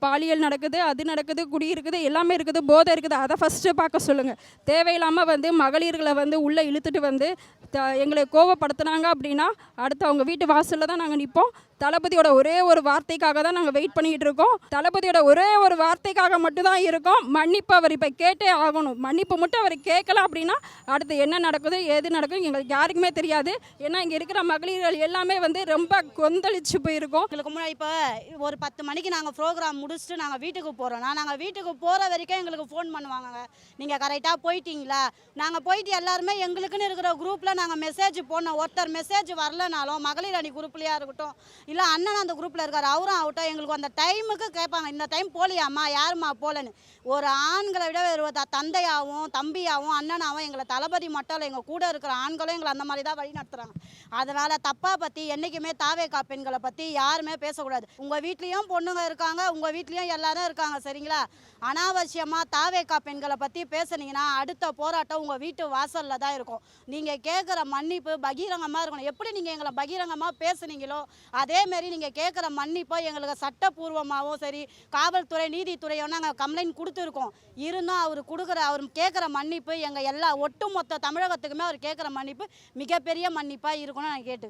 பாலியல் நடக்குது, அது நடக்குது, குடி இருக்குது, எல்லாமே இருக்குது, போதை இருக்குது. அதை ஃபஸ்ட்டு பார்க்க சொல்லுங்கள். தேவையில்லாமல் மகளிர்களை உள்ளே இழுத்துட்டு எங்களை கோவப்படுத்துனாங்க அப்படின்னா அடுத்து அவங்க வீட்டு வாசலில் தான் நாங்கள் நிற்போம். தளபதியோட ஒரே ஒரு வார்த்தைக்காக தான் நாங்கள் வெயிட் பண்ணிக்கிட்டு இருக்கோம். தளபதியோட ஒரே ஒரு வார்த்தைக்காக மட்டும்தான் இருக்கோம். மன்னிப்பு அவர் இப்போ கேட்டே ஆகணும். மன்னிப்பு மட்டும் அவர் கேட்கல அப்படின்னா அடுத்து என்ன நடக்குது, ஏது நடக்குது எங்களுக்கு யாருக்குமே தெரியாது. ஏன்னா இங்கே இருக்கிற மகளிர்கள் எல்லாமே ரொம்ப கொந்தளிச்சு போயிருக்கோம். எங்களுக்கு முன்னாடி இப்போ ஒரு 10 மணிக்கு நாங்கள் ப்ரோக்ராம் முடிச்சுட்டு நாங்கள் வீட்டுக்கு போகிறோன்னா, நாங்கள் வீட்டுக்கு போகிற வரைக்கும் எங்களுக்கு ஃபோன் பண்ணுவாங்க. நீங்கள் கரெக்டாக போயிட்டீங்களா? நாங்கள் போயிட்டு எல்லாருமே எங்களுக்குன்னு இருக்கிற குரூப்பில் நாங்கள் மெசேஜ் போனோம். ஒருத்தர் மெசேஜ் வரலனாலும் மகளிர் அணி குரூப்லையாக இருக்கட்டும், இல்லை அண்ணன் அந்த குரூப்பில் இருக்கார் அவரும் ஆகட்டும், எங்களுக்கு அந்த டைமுக்கு கேட்பாங்க, இந்த டைம் போலியாம்மா, யாரும்மா போகலன்னு. ஒரு ஆண்களை விட ஒரு தந்தையாகவும் தம்பியாகவும் அண்ணனாகவும் எங்களை தளபதி மட்டும் இல்லை, எங்கள் கூட இருக்கிற ஆண்களும் எங்களை அந்த மாதிரி தான் வழி நடத்துகிறாங்க. அதனால் தப்பாக பற்றி என்றைக்குமே தாவேகா பெண்களை பற்றி யாருமே பேசக்கூடாது. உங்கள் வீட்லேயும் பொண்ணுங்க இருக்காங்க, உங்கள் வீட்லேயும் எல்லாரும் இருக்காங்க, சரிங்களா? அனாவசியமாக தாவேகா பெண்களை பற்றி பேசுனீங்கன்னா அடுத்த போராட்டம் உங்கள் வீட்டு வாசலில் தான் இருக்கும். நீங்கள் கேட்குற மன்னிப்பு பகிரங்கமாக இருக்கணும். எப்படி நீங்கள் எங்களை பகிரங்கமாக பேசுனீங்களோ அதேமாரி நீங்கள் கேட்குற மன்னிப்போ எங்களுக்கு சட்டப்பூர்வமாகவும் சரி, காவல்துறை நீதித்துறையோ நாங்கள் கம்ப்ளைண்ட் கொடுத்துருக்கோம். இருந்தும் அவர் கேட்குற மன்னிப்பு எங்கள் ஒட்டுமொத்த தமிழகத்துக்குமே அவர் கேட்குற மன்னிப்பு மிகப்பெரிய மன்னிப்பாக இருக்கணும்னு நான் கேட்டுக்கிறேன்.